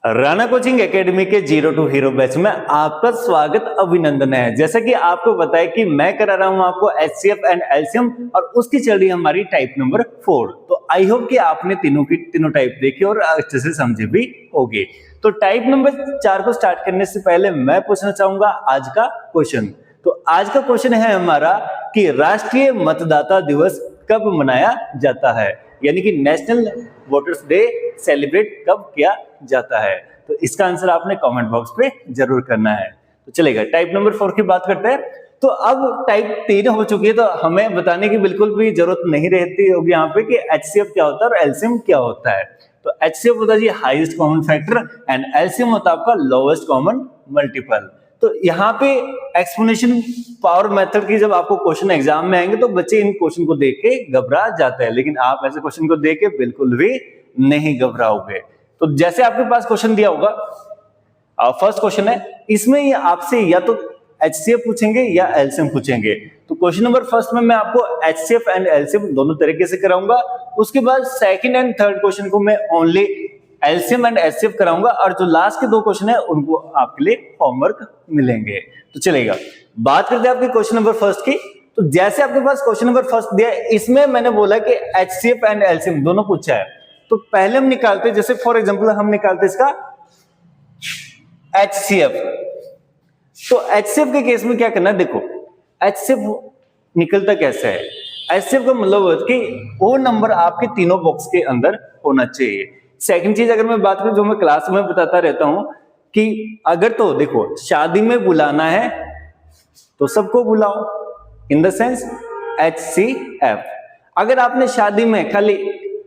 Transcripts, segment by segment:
Rana coaching academy के zero to hero batch में आपका स्वागत अभिनंदन है। जैसा कि आपको पता है कि मैं करा रहा हूं आपको एचसीएफ एंड एलसीएम और उसकी चल रही है हमारी टाइप नंबर 4। तो आई होप कि आपने तीनों टाइप देखी और अच्छे से समझे भी होंगे। तो टाइप नंबर 4 को स्टार्ट करने से पहले मैं पूछना चाहूंगा आज का क्वेश्चन। तो आज का क्वेश्चन है हमारा कि राष्ट्रीय मतदाता दिवस कब मनाया जाता है, यानी कि नेशनल वोटर्स डे सेलिब्रेट कब किया जाता है। तो इसका आंसर आपने कमेंट बॉक्स पे जरूर करना है। तो चलेगा, टाइप नंबर 4 की बात करते हैं। तो अब टाइप 3 हो चुकी है, तो हमें बताने की बिल्कुल भी जरूरत नहीं रहती होगी यहाँ पे कि एचसीएफ क्या होता है और एलसीएम क्या होता है। तो एचसीएफ होता है जी highest common factor and LCM होता है आपका लोवेस्ट कॉमन मल्टीपल। तो यहाँ पे एक्सपोनेंशियल पावर मेथड की जब आपको क्वेश्चन एग्जाम में आएंगे तो बच्चे इन क्वेश्चन को देख के घबरा जाते हैं, लेकिन आप ऐसे क्वेश्चन को देख के बिल्कुल भी नहीं घबराओगे। तो जैसे आपके पास क्वेश्चन दिया होगा, फर्स्ट क्वेश्चन है, इसमें ये आपसे या तो एचसीएफ पूछेंगे या एलसीएम पूछेंगे। तो क्वेश्चन नंबर फर्स्ट में मैं आपको एचसीएफ एंड एलसीएम दोनों तरीके से कराऊंगा। उसके बाद सेकंड एंड थर्ड क्वेश्चन को मैं ओनली एलसीएम एंड एचसीएफ कराऊंगा और जो लास्ट के दो क्वेश्चन है उनको आपके लिए होमवर्क मिलेंगे। तो चलेगा, बात करते हैं आपके क्वेश्चन नंबर फर्स्ट की। तो जैसे आपके पास क्वेश्चन नंबर फर्स्ट दिया है, इसमें मैंने बोला कि एचसीएफ एंड एलसीएम दोनों पूछा है। तो पहले हम निकालते, जैसे फॉर एग्जांपल हम निकालते इसका एचसीएफ। तो एचसीएफ के केस में क्या करना है, देखो एचसीएफ निकलता कैसे है। एचसीएफ का मतलब है कि वो नंबर आपके तीनों बॉक्स के अंदर होना चाहिए। सेकंड चीज अगर मैं बात करूं, जो मैं क्लास में बताता रहता हूं कि अगर तो देखो शादी में बुलाना है तो सबको बुलाओ, इन द सेंस एचसीएफ। अगर आपने शादी में खाली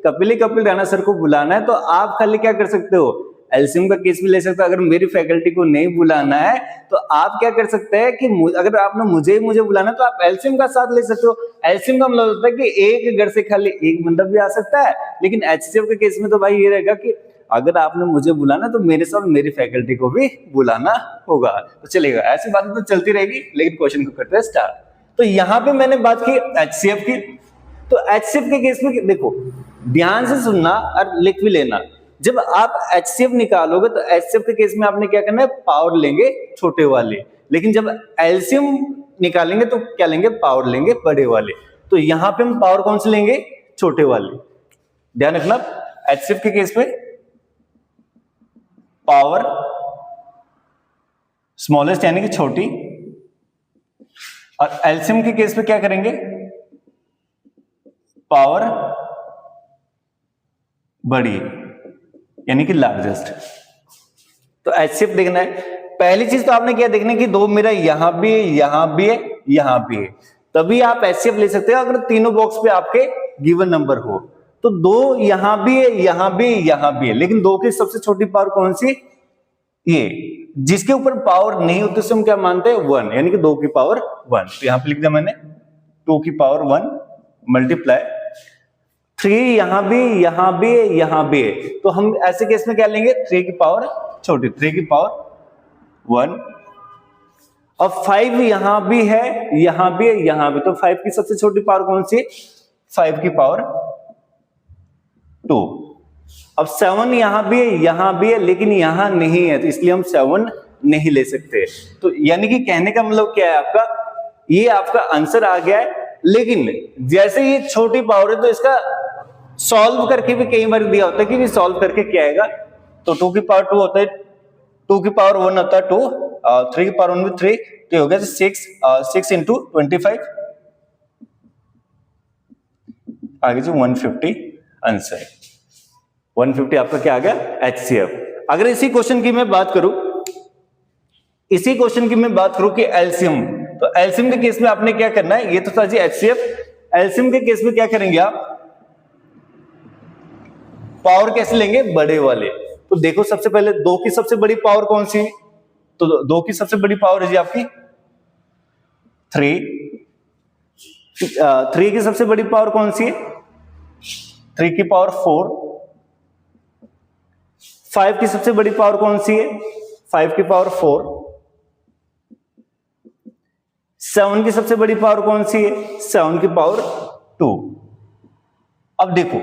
कपिल राणा सर को बुलाना है तो आप खाली क्या कर सकते हो, एलसीएम का केस भी ले सकते हो। अगर मेरी फैकल्टी को नहीं बुलाना है तो आप क्या कर सकते हैं कि अगर आपने मुझे बुलाना है तो आप एलसीएम का साथ ले सकते हो। एलसीएम का मतलब होता है कि एक घर से खाली एक बंदा भी आ सकता है, लेकिन एचसीएफ के केस में तो भाई ये रहेगा कि अगर आपने मुझे बुलाना तो मेरे साथ मेरी फैकल्टी को भी बुलाना होगा। तो चलेगा, ऐसी बात तो चलती रहेगी, लेकिन क्वेश्चन को करते हैं स्टार्ट। तो यहाँ पे मैंने बात की एचसीएफ की। तो एचसीएफ के केस में देखो, ध्यान से सुनना और लिख भी लेना। जब आप एचसीएफ निकालोगे तो एचसीएफ के केस में आपने क्या करना है, पावर लेंगे छोटे वाले, लेकिन जब एलसीएम निकालेंगे तो क्या लेंगे, पावर लेंगे बड़े वाले। तो यहां पे हम पावर कौन से लेंगे, छोटे वाले। ध्यान रखना, एचसीएफ के केस में पावर स्मॉलेस्ट यानी कि छोटी, और एलसीएम के केस में क्या करेंगे, पावर बड़ी यानी कि लार्जेस्ट। तो एचसीएफ देखना है। पहली चीज तो आपने क्या देखना है कि दो मेरा यहां भी है, यहां भी है, यहां भी है, तभी आप एचसीएफ ले सकते हो। अगर तीनों बॉक्स पे आपके गिवन नंबर हो तो दो यहां भी है, यहां भी, यहां भी है, लेकिन दो की सबसे छोटी पावर कौन सी, ये। जिसके ऊपर पावर नहीं होती उसे हम क्या मानते हैं, 1, यानी कि 2 की पावर 1। तो यहां पे लिख दिया मैंने 2 की पावर 1 मल्टीप्लाई 3, यहां भी, यहां भी, यहां भी है। तो हम ऐसे केस में क्या लेंगे, 3 की पावर छोटी, 3 की पावर 1। अब 5 यहां भी है, यहां भी है, यहां भी, तो 5 की सबसे छोटी पावर कौन सी, 5 की पावर 2। अब 7 यहां भी है, यहां भी है, लेकिन यहां नहीं है, तो इसलिए हम 7 नहीं ले सकते। तो यानी कि कहने का मतलब क्या है आपका, ये आपका आंसर आ गया है। लेकिन जैसे ये छोटी पावर है तो इसका सॉल्व करके भी कई बार दिया होता है कि सॉल्व करके क्या आएगा। तो 2 की पावर 2 होता है, 2 की पावर 1 होता है 2, 3 की पावर 1 भी 3, तो हो गया 6 इंटू 25, आगे जो 150 आंसर। 150 आपका क्या आ गया, एचसीएफ। अगर इसी क्वेश्चन की मैं बात करूं, कि एलसीएम, तो एलसीएम के केस में आपने क्या करना है, ये तो था जी एचसीएफ। एलसीएम के केस में क्या करेंगे आप, पावर कैसे लेंगे, बड़े वाले। तो देखो सबसे पहले 2 की सबसे बड़ी पावर कौन सी है, तो 2 की सबसे बड़ी पावर है जी आपकी 3। 3 की सबसे बड़ी पावर कौन सी है, 3 की पावर 4। 5 की सबसे बड़ी पावर कौन सी है, 5 की पावर 4। 7 की सबसे बड़ी पावर कौन सी है, 7 की पावर 2। अब देखो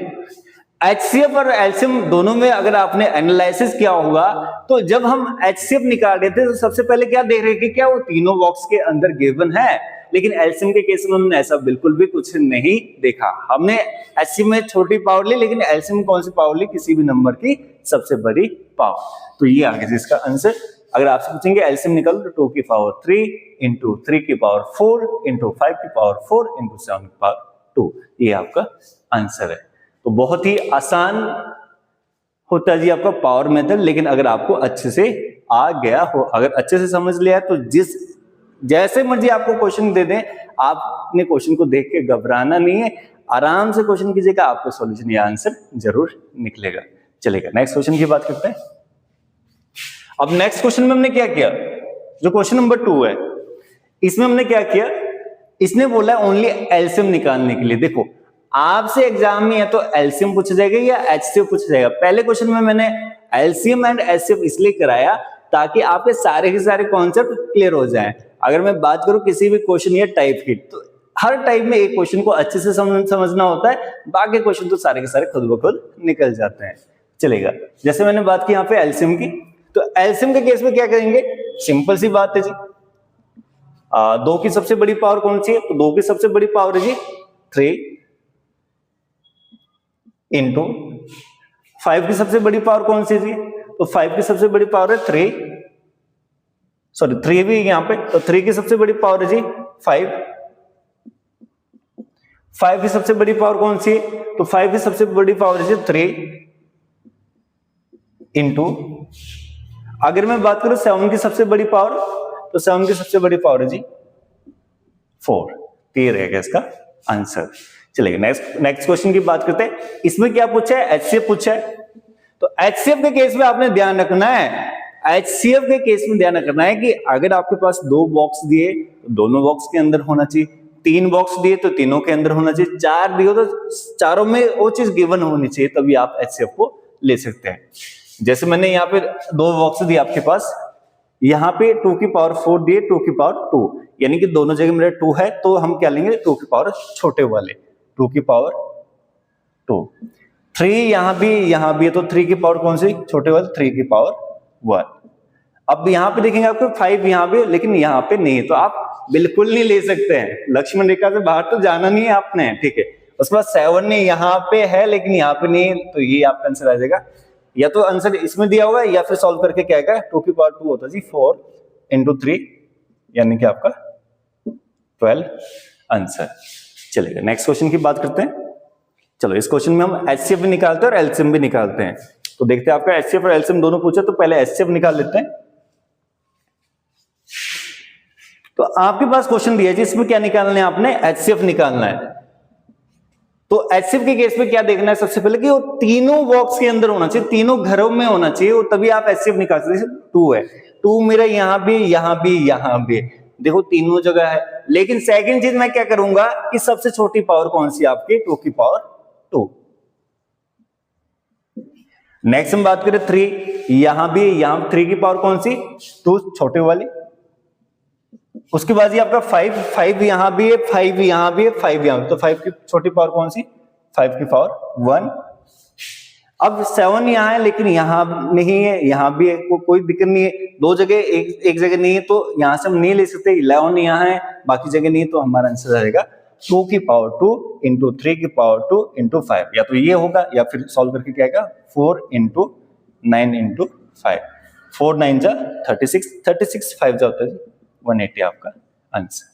HCF और LCM दोनों में अगर आपने एनालिसिस किया होगा तो जब हम HCF निकाल रहे थे तो सबसे पहले क्या देख रहे थे, क्या वो तीनों बॉक्स के अंदर गिवन है, लेकिन LCM के केस में हमने ऐसा बिल्कुल भी कुछ नहीं देखा। हमने HCF में छोटी पावर ली, लेकिन LCM में कौन सी पावर ली, किसी भी नंबर की सबसे बड़ी पावर। तो ये आगे इसका आंसर। अगर आपसे पूछेंगे LCM निकालो तो 2 की पावर 3 इंटू 3 की पावर 4 इंटू 5 की पावर 4 इंटू 7 की पावर 2, ये आपका आंसर है। तो बहुत ही आसान होता है जी आपका पावर मेथड, लेकिन अगर आपको अच्छे से आ गया हो, अगर अच्छे से समझ लिया तो जैसे मर्जी आपको क्वेश्चन दे दें, आपने क्वेश्चन को देख के घबराना नहीं है, आराम से क्वेश्चन कीजिएगा, आपको सॉल्यूशन या आंसर जरूर निकलेगा। चलेगा, नेक्स्ट क्वेश्चन की बात करते हैं। अब नेक्स्ट क्वेश्चन में हमने क्या किया, जो क्वेश्चन नंबर 2 है, इसमें हमने क्या किया, इसने बोला ओनली एलसीएम निकालने के लिए। देखो आपसे एग्जाम में या तो एलसीएम पूछा जाएगा या एचसीएफ पूछा जाएगा। पहले क्वेश्चन में मैंने एलसीएम एंड एचसीएफ इसलिए कराया ताकि आपके सारे के सारे कॉन्सेप्ट क्लियर हो जाएं। अगर मैं बात करूं किसी भी क्वेश्चन या टाइप की, तो हर टाइप में एक क्वेश्चन को अच्छे से समझना होता है, बाकी क्वेश्चन तो सारे के सारे खुद ब खुद निकल जाते हैं। चलेगा, जैसे मैंने बात की यहाँ पे एलसीएम की, तो एलसीएम के केस में क्या करेंगे, सिंपल सी बात है जी, 2 की सबसे बड़ी पावर कौन सी है, तो 2 की सबसे बड़ी पावर है जी 3 इंटू 5 की सबसे बड़ी पावर कौन सी थी, तो 5 की सबसे बड़ी पावर है 3 भी यहां पे, तो 3 की सबसे बड़ी पावर है जी 5 की सबसे बड़ी पावर कौन सी है, तो 5 की सबसे बड़ी पावर है जी 3 इंटू, अगर मैं बात करूं 7 की सबसे बड़ी पावर, तो 7 की सबसे बड़ी पावर है जी 4। ये रहेगा इसका आंसर। चलिए नेक्स्ट क्वेश्चन की बात करते हैं। इसमें क्या पूछा है, एचसीएफ पूछा है। तो एचसीएफ के केस में आपने ध्यान रखना है, एचसीएफ के केस में ध्यान रखना है कि अगर आपके पास 2 बॉक्स दिए तो दोनों बॉक्स के अंदर होना चाहिए, 3 बॉक्स दिए तो तीनों के अंदर होना चाहिए, 4 दिए तो चारों में वो चीज गिवन होनी चाहिए, तभी आप एचसीएफ को ले सकते हैं। जैसे मैंने यहाँ पे 2 बॉक्स दिए आपके पास, यहाँ पे 2 की पावर 4 दिए, 2 की पावर 2, यानी कि दोनों जगह मेरा 2 है, तो हम क्या लेंगे 2 की पावर छोटे वाले, 2 की पावर 2। 3 यहाँ भी है, तो 3 की पावर कौन सी, छोटे वाले 3 की पावर 1। अब यहाँ पे देखेंगे आपको 5 यहाँ पे, लेकिन यहाँ पे नहीं है, तो आप बिल्कुल नहीं ले सकते हैं, लक्ष्मण रेखा से बाहर तो जाना नहीं है आपने, ठीक है। उसके बाद 7 ने यहाँ पे है लेकिन यहाँ पे नहीं है, तो ये आपका आंसर आ जाएगा। या तो आंसर इसमें दिया हुआ है या फिर सॉल्व करके क्या है, 2 की पावर 2 होता है जी 4 इंटू 3, यानी कि आपका 12 आंसर। चलिए नेक्स्ट क्वेश्चन की बात करते हैं। चलो इस क्वेश्चन में हम एचसीएफ भी निकालते हैं और एलसीएम भी निकालते हैं। तो देखते हैं आपका एचसीएफ और एलसीएम दोनों पूछा, तो पहले एचसीएफ निकाल लेते हैं। तो आपके पास क्वेश्चन दिया है इसमें क्या निकालना है, आपने एचसीएफ निकालना है। तो एचसीएफ के केस में क्या देखना है, सबसे पहले कि वो तीनों बॉक्स के अंदर होना चाहिए, तीनों घरों में होना चाहिए, तभी आप एचसीएफ निकाल सकते। 2 है, 2 मेरा यहां भी यहां भी, देखो तीनों जगह है। लेकिन सेकंड चीज मैं क्या करूंगा कि सबसे छोटी पावर कौन सी आपकी, 2 की पावर 2। नेक्स्ट हम बात करें 3, यहां 3 की पावर कौन सी, 2 छोटे वाली। उसके बाद ये आपका 5 यहां भी है, 5 यहां भी है, 5 यहां भी, तो 5 की छोटी पावर कौन सी, 5 की पावर 1। अब 7 यहां है लेकिन यहां नहीं है, यहां भी है, कोई दिक्कत नहीं है, 2 जगह एक जगह नहीं है, तो यहां से हम नहीं ले सकते। 11 यहां है, बाकी जगह नहीं है, तो हमारा आंसर आएगा 2 की पावर 2 इंटू 3 की पावर 2 इंटू 5। या तो ये होगा या फिर सॉल्व करके क्या आएगा, 4 इंटू 9 इंटू 5, 4 9 जा 36, 36 5 जा होता है 180 आपका आंसर।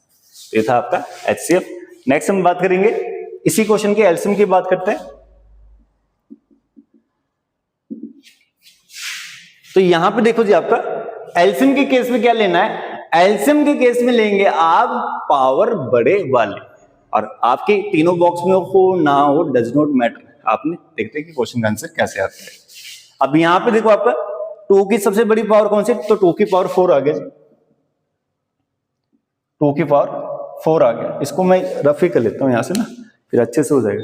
ये था आपका एचसीएफ। नेक्स्ट हम बात करेंगे इसी क्वेश्चन के एलसीएम की बात करते हैं। तो यहां पे देखो जी, आपका एलसीएम के केस में क्या लेना है, एलसीएम के केस में लेंगे आप पावर बड़े वाले, और आपके तीनों बॉक्स में हो ना हो डज नॉट मैटर। आपने देखते हैं कि क्वेश्चन का आंसर कैसे आता है। अब यहां पे देखो आपका 2 की सबसे बड़ी पावर कौन सी, तो 2 की पावर 4 आ गया, 2 की पावर 4 आ गया। इसको मैं रफ ही कर लेता हूं यहां से ना, फिर अच्छे से हो जाएगा।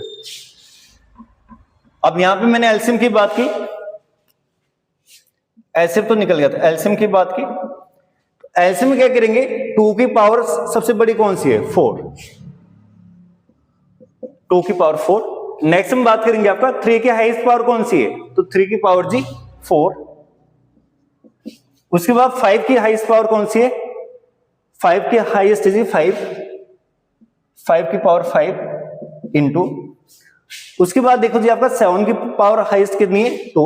अब यहां पे मैंने एलसीएम की बात की, एलसीएम तो निकल गया था, एलसीएम की बात की। एलसीएम में क्या करेंगे, 2 की पावर सबसे बड़ी कौन सी है, 4, 2 की पावर 4, नेक्स्ट हम बात करेंगे आपका 3 की हाईएस्ट पावर कौन सी है, तो 3 की पावर जी 4। उसके बाद 5 की हाईएस्ट पावर कौन सी है, 5 की हाईएस्ट जी 5 की पावर 5 इंटू, उसके बाद देखो जी आपका 7 की पावर हाईएस्ट कितनी है 2,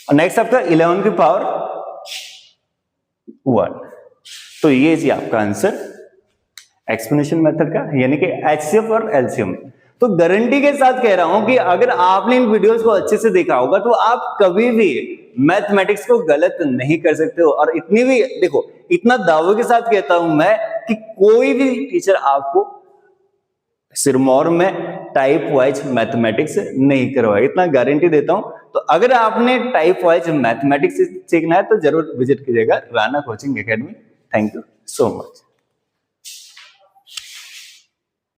और नेक्स्ट आपका 11 की पावर 1। तो ये जी आपका आंसर एक्सपोनेंशियल मेथड का, यानी कि एचसीएफ और एलसीएम। तो गारंटी के साथ कह रहा हूं कि अगर आपने इन वीडियोस को अच्छे से देखा होगा तो आप कभी भी मैथमेटिक्स को गलत नहीं कर सकते हो। और इतनी भी देखो, इतना दावे के साथ कहता हूं मैं कि कोई भी टीचर आपको सिरमौर में टाइप वाइज मैथमेटिक्स नहीं करवाएगा, इतना गारंटी देता हूं। तो अगर आपने टाइप वाइज मैथमेटिक्स सीखना है तो जरूर विजिट कीजिएगा Rana coaching academy. Thank you so much.